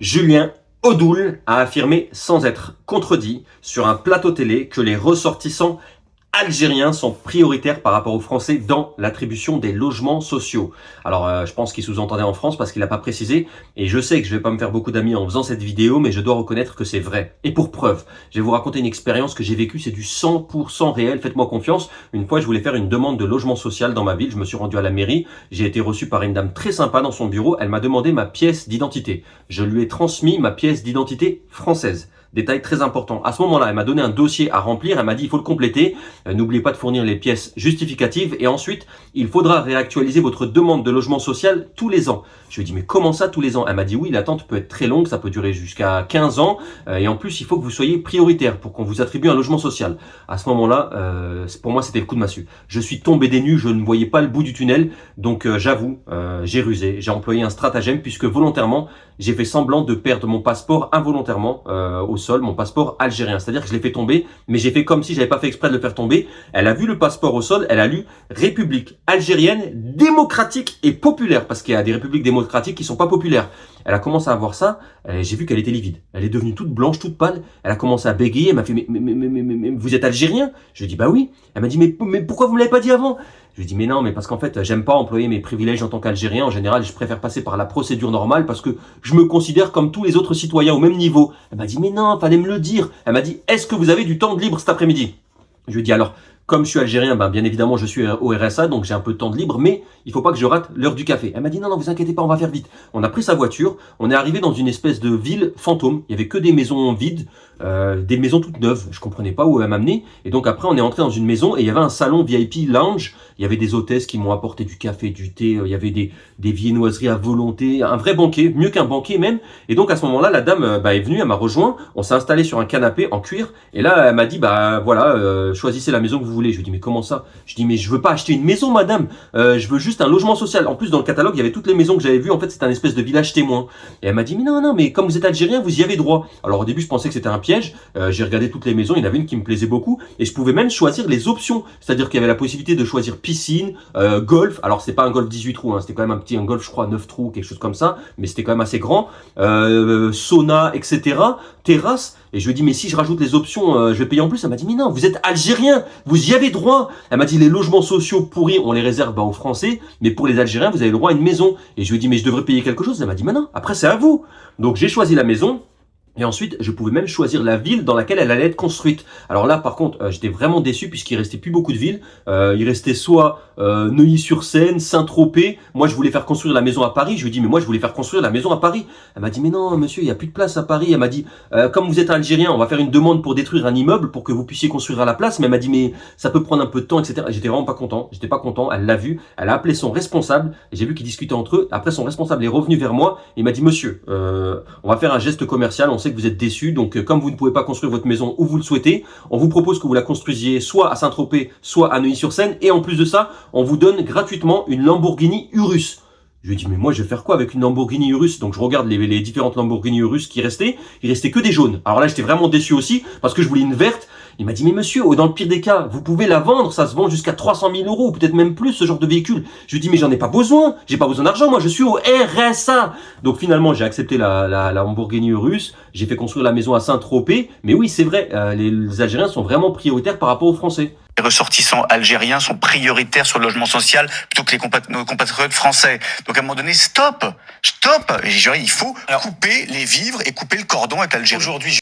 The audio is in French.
Julien Audoul a affirmé, sans être contredit, sur un plateau télé que les ressortissants algériens sont prioritaires par rapport aux Français dans l'attribution des logements sociaux. Alors, je pense qu'il sous-entendait en France parce qu'il n'a pas précisé. Et je sais que je vais pas me faire beaucoup d'amis en faisant cette vidéo, mais je dois reconnaître que c'est vrai. Et pour preuve, je vais vous raconter une expérience que j'ai vécue. C'est du 100% réel. Faites-moi confiance. Une fois, je voulais faire une demande de logement social dans ma ville. Je me suis rendu à la mairie. J'ai été reçu par une dame très sympa dans son bureau. Elle m'a demandé ma pièce d'identité. Je lui ai transmis ma pièce d'identité française. Détail très important. À ce moment-là, elle m'a donné un dossier à remplir. Elle m'a dit, il faut le compléter. N'oubliez pas de fournir les pièces justificatives. Et ensuite, il faudra réactualiser votre demande de logement social tous les ans. Je lui ai dit, mais comment ça tous les ans? Elle m'a dit, oui, l'attente peut être très longue. Ça peut durer jusqu'à 15 ans. Et en plus, il faut que vous soyez prioritaire pour qu'on vous attribue un logement social. À ce moment-là, pour moi, c'était le coup de massue. Je suis tombé des nues. Je ne voyais pas le bout du tunnel. Donc, j'avoue, j'ai rusé. J'ai employé un stratagème puisque volontairement, j'ai fait semblant de perdre mon passeport involontairement au sol, mon passeport algérien. C'est-à-dire que je l'ai fait tomber, mais j'ai fait comme si j'avais pas fait exprès de le faire tomber. Elle a vu le passeport au sol, elle a lu République algérienne démocratique et populaire, parce qu'il y a des républiques démocratiques qui sont pas populaires. Elle a commencé à voir ça, j'ai vu qu'elle était livide. Elle est devenue toute blanche, toute pâle. Elle a commencé à bégayer, elle m'a fait mais vous êtes algérien? Je lui ai dit bah oui. Elle m'a dit mais pourquoi vous me l'avez pas dit avant? Je lui ai dit mais non, mais parce qu'en fait j'aime pas employer mes privilèges en tant qu'Algérien. En général, je préfère passer par la procédure normale parce que je me considère comme tous les autres citoyens au même niveau. Elle m'a dit mais non, fallait me le dire. Elle m'a dit est-ce que vous avez du temps de libre cet après-midi? Je lui ai dit alors, comme je suis algérien, bien évidemment je suis au RSA, donc j'ai un peu de temps de libre, mais il faut pas que je rate l'heure du café. Elle m'a dit non, vous inquiétez pas, on va faire vite. On a pris sa voiture, on est arrivé dans une espèce de ville fantôme. Il y avait que des maisons vides, des maisons toutes neuves. Je comprenais pas où elle m'amener. Et donc après on est entré dans une maison et il y avait un salon VIP lounge. Il y avait des hôtesses qui m'ont apporté du café, du thé. Il y avait des viennoiseries à volonté, un vrai banquet, mieux qu'un banquet même. Et donc à ce moment-là, la dame est venue, elle m'a rejoint. On s'est installé sur un canapé en cuir. Et là elle m'a dit voilà, choisissez la maison que vous voulez. Je lui ai dit mais comment ça? Je dis mais je veux pas acheter une maison madame, je veux juste un logement social. En plus dans le catalogue il y avait toutes les maisons que j'avais vues, en fait c'était un espèce de village témoin. Et elle m'a dit mais non mais comme vous êtes algérien vous y avez droit. Alors au début je pensais que c'était un piège, j'ai regardé toutes les maisons, il y en avait une qui me plaisait beaucoup et je pouvais même choisir les options. C'est-à-dire qu'il y avait la possibilité de choisir piscine, golf, alors c'est pas un golf 18 trous, c'était quand même un golf je crois 9 trous, quelque chose comme ça, mais c'était quand même assez grand, sauna, etc. Terrasse. Et je lui ai dit mais si je rajoute les options, je vais payer en plus. Elle m'a dit mais non, vous êtes algérien, vous y avez droit. Elle m'a dit les logements sociaux pourris, on les réserve aux Français, mais pour les Algériens, vous avez le droit à une maison. Et je lui ai dit mais je devrais payer quelque chose. Elle m'a dit mais non, après c'est à vous. Donc j'ai choisi la maison. Et ensuite, je pouvais même choisir la ville dans laquelle elle allait être construite. Alors là, par contre, j'étais vraiment déçu puisqu'il restait plus beaucoup de villes. Il restait soit Neuilly-sur-Seine, Saint-Tropez. Moi, je voulais faire construire la maison à Paris. Je lui ai dit, mais moi, je voulais faire construire la maison à Paris. Elle m'a dit, mais non, monsieur, il n'y a plus de place à Paris. Elle m'a dit, comme vous êtes algérien, on va faire une demande pour détruire un immeuble pour que vous puissiez construire à la place. Mais elle m'a dit, mais ça peut prendre un peu de temps, etc. J'étais vraiment pas content. J'étais pas content. Elle l'a vu. Elle a appelé son responsable. J'ai vu qu'ils discutaient entre eux. Après, son responsable est revenu vers moi. Il m'a dit, monsieur, on va faire un geste commercial. On sait que vous êtes déçu. Donc, comme vous ne pouvez pas construire votre maison où vous le souhaitez, on vous propose que vous la construisiez soit à Saint-Tropez, soit à Neuilly-sur-Seine. Et en plus de ça, on vous donne gratuitement une Lamborghini Urus. Je lui ai dit, mais moi, je vais faire quoi avec une Lamborghini Urus? Donc, je regarde les différentes Lamborghini Urus qui restaient. Il restait que des jaunes. Alors là, j'étais vraiment déçu aussi parce que je voulais une verte. Il m'a dit, mais monsieur, dans le pire des cas, vous pouvez la vendre, ça se vend jusqu'à 300 000 euros, ou peut-être même plus, ce genre de véhicule. Je lui ai dit, mais j'en ai pas besoin, j'ai pas besoin d'argent, moi je suis au RSA. Donc finalement, j'ai accepté la Lamborghini Urus, j'ai fait construire la maison à Saint-Tropez, mais oui, c'est vrai, les Algériens sont vraiment prioritaires par rapport aux Français. Les ressortissants algériens sont prioritaires sur le logement social plutôt que nos compatriotes français. Donc à un moment donné, stop. Il faut couper les vivres et couper le cordon avec l'Algérie. Aujourd'hui,